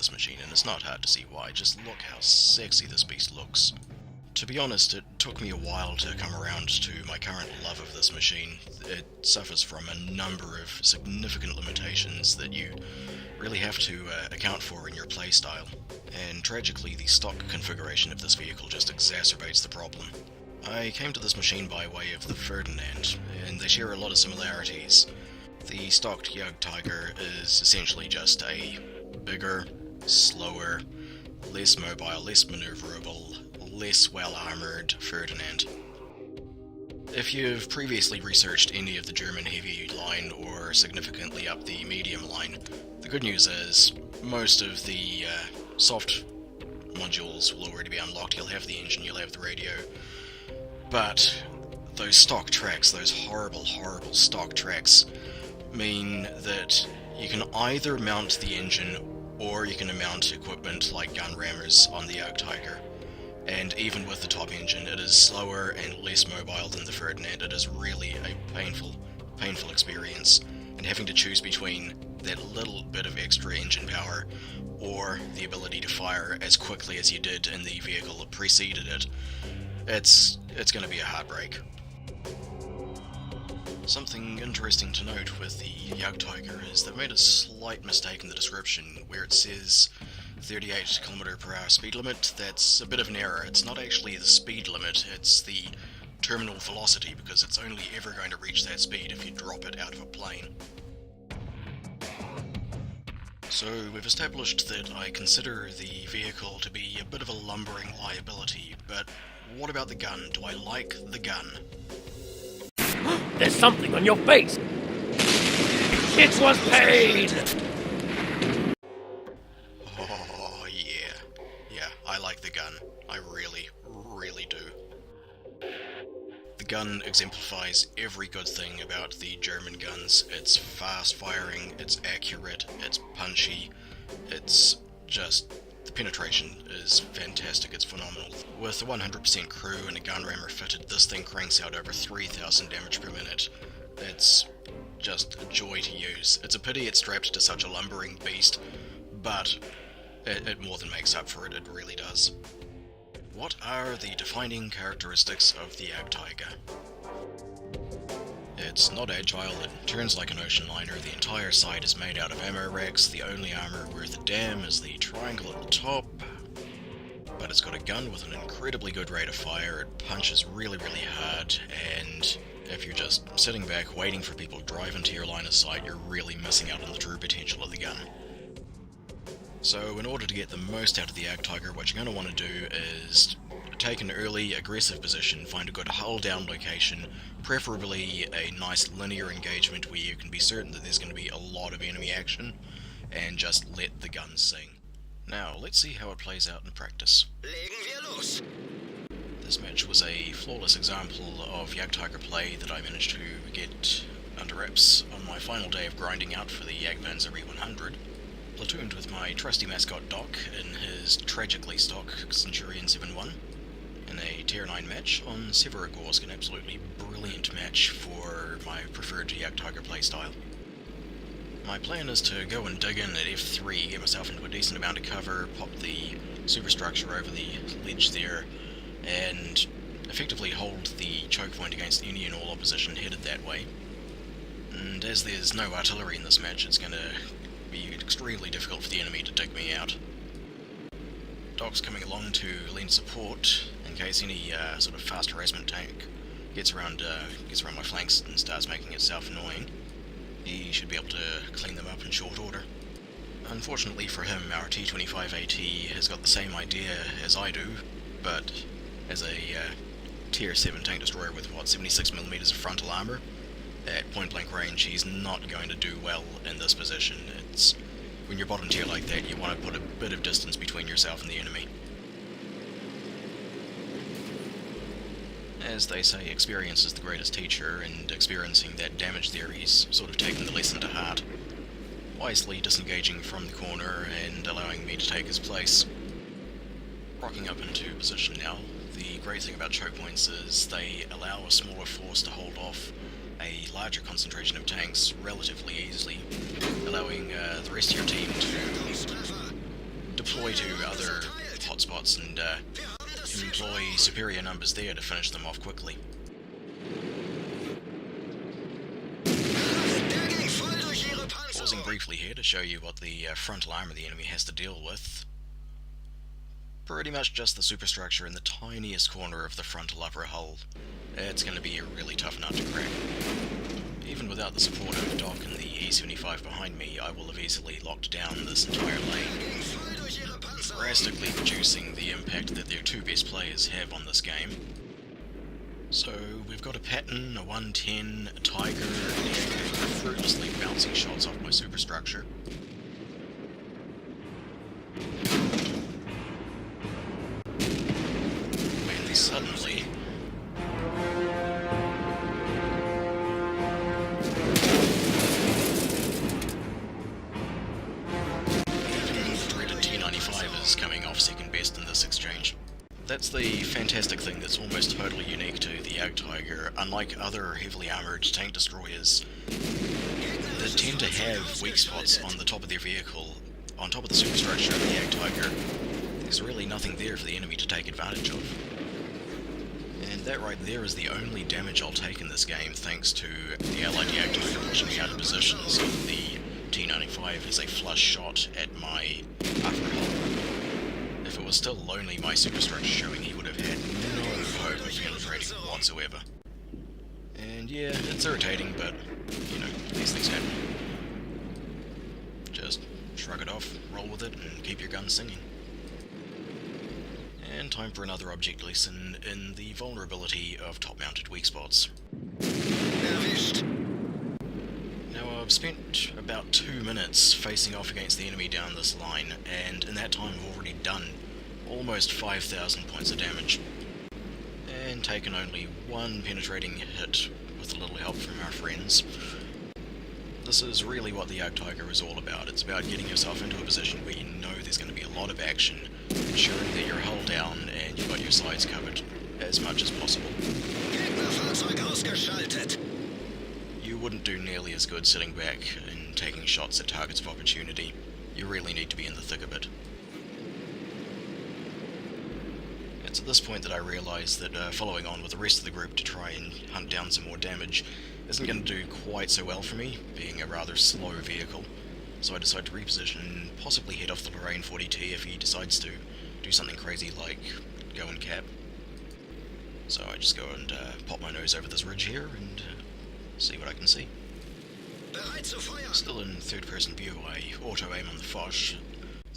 this machine, and it's not hard to see why. Just look how sexy this beast looks. To be honest, it took me a while to come around to my current love of this machine. It suffers from a number of significant limitations that you really have to account for in your playstyle, and tragically the stock configuration of this vehicle just exacerbates the problem. I came to this machine by way of the Ferdinand, and they share a lot of similarities. The stocked Jagdtiger is essentially just a bigger, slower, less mobile, less maneuverable, less well-armoured Ferdinand. If you've previously researched any of the German heavy line or significantly up the medium line, the good news is most of the soft modules will already be unlocked. You'll have the engine, you'll have the radio, but those stock tracks, those horrible, horrible stock tracks, mean that you can either mount the engine or you can mount equipment like gun rammers on the Jagdtiger. And even with the top engine, it is slower and less mobile than the Ferdinand. It is really a painful experience, and having to choose between that little bit of extra engine power or the ability to fire as quickly as you did in the vehicle that preceded it, it's going to be a heartbreak. Something interesting to note with the Jagdtiger is they've made a slight mistake in the description where it says 38 km/h speed limit. That's a bit of an error. It's not actually the speed limit, it's the terminal velocity, because it's only ever going to reach that speed if you drop it out of a plane. So we've established that I consider the vehicle to be a bit of a lumbering liability, but what about the gun? Do I like the gun? There's something on your face! It was pain! Oh, yeah. Yeah, I like the gun. I really, really do. The gun exemplifies every good thing about the German guns. It's fast firing, it's accurate, it's punchy, it's just... the penetration is fantastic, it's phenomenal. With a 100% crew and a gun rammer fitted, this thing cranks out over 3,000 damage per minute. It's just a joy to use. It's a pity it's strapped to such a lumbering beast, but it more than makes up for it, it really does. What are the defining characteristics of the Jagdtiger? It's not agile, it turns like an ocean liner, the entire side is made out of ammo racks, the only armor worth a damn is the triangle at the top, but it's got a gun with an incredibly good rate of fire, it punches really, really hard, and if you're just sitting back waiting for people to drive into your line of sight, you're really missing out on the true potential of the gun. So in order to get the most out of the Jagdtiger, what you're going to want to do is take an early, aggressive position, find a good hull-down location, preferably a nice linear engagement where you can be certain that there's going to be a lot of enemy action, and just let the gun sing. Now, let's see how it plays out in practice. This match was a flawless example of Jagdtiger play that I managed to get under wraps on my final day of grinding out for the Jagdpanzer E100. Platooned with my trusty mascot Doc in his tragically stock Centurion 7-1 in a Tier 9 match on Severogorsk, an absolutely brilliant match for my preferred Jagdtiger playstyle. My plan is to go and dig in at F3, get myself into a decent amount of cover, pop the superstructure over the ledge there, and effectively hold the choke point against any and all opposition headed that way. And as there's no artillery in this match, it's going to be extremely difficult for the enemy to dig me out. Doc's coming along to lend support in case any sort of fast harassment tank gets around my flanks and starts making itself annoying. He should be able to clean them up in short order. Unfortunately for him, our T-25AT has got the same idea as I do, but as a Tier 7 tank destroyer with, what, 76mm of frontal armour, at point-blank range, he's not going to do well in this position. It's when you're bottom tier like that, you want to put a bit of distance between yourself and the enemy. As they say, experience is the greatest teacher, and experiencing that damage there, he's sort of taken the lesson to heart, wisely disengaging from the corner and allowing me to take his place. Rocking up into position now. The great thing about choke points is they allow a smaller force to hold off a larger concentration of tanks relatively easily, allowing the rest of your team to deploy to other hotspots and employ superior numbers there to finish them off quickly. Pausing briefly here to show you what the frontal armor the enemy has to deal with. Pretty much just the superstructure in the tiniest corner of the frontal upper hull. It's going to be a really tough nut to crack. Even without the support of Doc and the E-75 behind me, I will have easily locked down this entire lane, drastically reducing the impact that their two best players have on this game. So we've got a Patton, a 110, a Tiger, and fruitlessly bouncing shots off my superstructure. When suddenly is coming off second best in this exchange. That's the fantastic thing that's almost totally unique to the Jagdtiger. Unlike other heavily armoured tank destroyers that tend to have weak spots on the top of their vehicle, on top of the superstructure of the Jagdtiger, there's really nothing there for the enemy to take advantage of. And that right there is the only damage I'll take in this game, thanks to the allied Jagdtiger pushing me out of position, so the T-95 is a flush shot at my upper hull. If it was still only my superstructure showing, he would have had no hope of penetrating whatsoever. And yeah, it's irritating, but, you know, these things happen. Just shrug it off, roll with it, and keep your gun singing. And time for another object lesson in the vulnerability of top-mounted weak spots. Now, I've spent about 2 minutes facing off against the enemy down this line, and in that time I've already done almost 5,000 points of damage, and taken only one penetrating hit with a little help from our friends. This is really what the Jagdtiger is all about. It's about getting yourself into a position where you know there's going to be a lot of action, ensuring that you're hull down and you've got your sides covered as much as possible. You wouldn't do nearly as good sitting back and taking shots at targets of opportunity. You really need to be in the thick of it. It's at this point that I realise that following on with the rest of the group to try and hunt down some more damage isn't going to do quite so well for me, being a rather slow vehicle, so I decide to reposition and possibly head off the Lorraine 40T if he decides to do something crazy like go and cap. So I just go and pop my nose over this ridge here and see what I can see. Still in third-person view, I auto-aim on the Foch.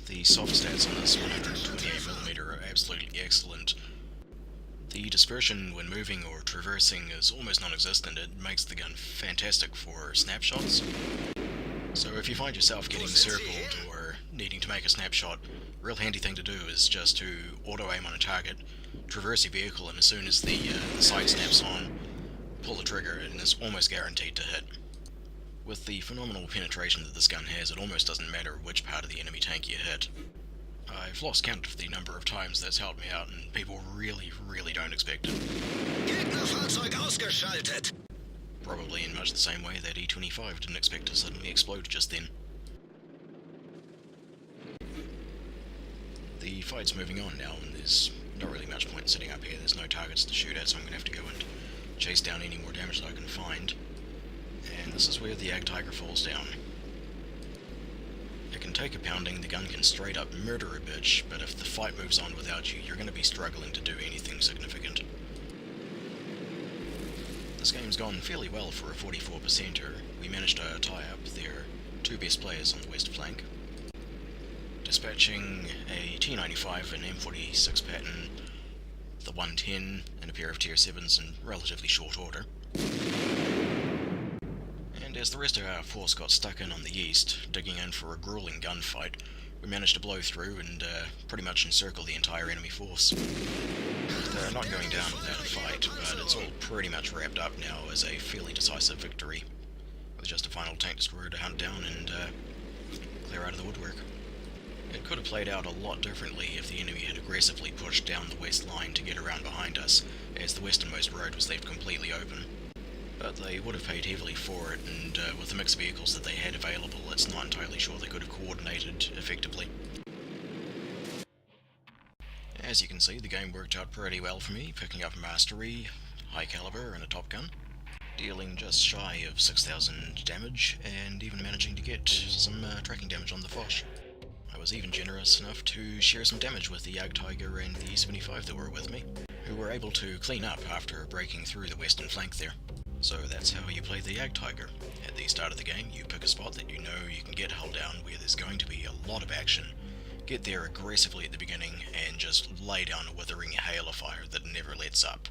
The soft stats on this 128mm are absolutely excellent. The dispersion when moving or traversing is almost non-existent. It makes the gun fantastic for snapshots. So if you find yourself getting circled or needing to make a snapshot, a real handy thing to do is just to auto-aim on a target, traverse your vehicle, and as soon as the sight snaps on, pull the trigger, and it's almost guaranteed to hit. With the phenomenal penetration that this gun has, it almost doesn't matter which part of the enemy tank you hit. I've lost count of the number of times that's helped me out, and people really don't expect it. Probably in much the same way that E-25 didn't expect to suddenly explode just then. The fight's moving on now, and there's not really much point in sitting up here. There's no targets to shoot at, so I'm going to have to go and chase down any more damage that I can find. And this is where the Jagdtiger falls down. It can take a pounding, the gun can straight up murder a bitch, but if the fight moves on without you, you're going to be struggling to do anything significant. This game's gone fairly well for a 44%er. We managed to tie up their two best players on the west flank, dispatching a T-95 and M46 Patton, the 110, and a pair of Tier 7s in relatively short order. And as the rest of our force got stuck in on the east, digging in for a grueling gunfight, we managed to blow through and pretty much encircle the entire enemy force. They're not going down without a fight, but it's all pretty much wrapped up now as a fairly decisive victory, with just a final tank destroyer to hunt down and clear out of the woodwork. It could have played out a lot differently if the enemy had aggressively pushed down the west line to get around behind us, as the westernmost road was left completely open. But they would have paid heavily for it, and with the mix of vehicles that they had available, it's not entirely sure they could have coordinated effectively. As you can see, the game worked out pretty well for me, picking up Mastery, High Caliber and a Top Gun, dealing just shy of 6,000 damage, and even managing to get some tracking damage on the Foch. I was even generous enough to share some damage with the Jagdtiger and the 75 that were with me, who were able to clean up after breaking through the western flank there. So that's how you play the Jagdtiger. At the start of the game, you pick a spot that you know you can get hull down where there's going to be a lot of action, get there aggressively at the beginning, and just lay down a withering hail of fire that never lets up.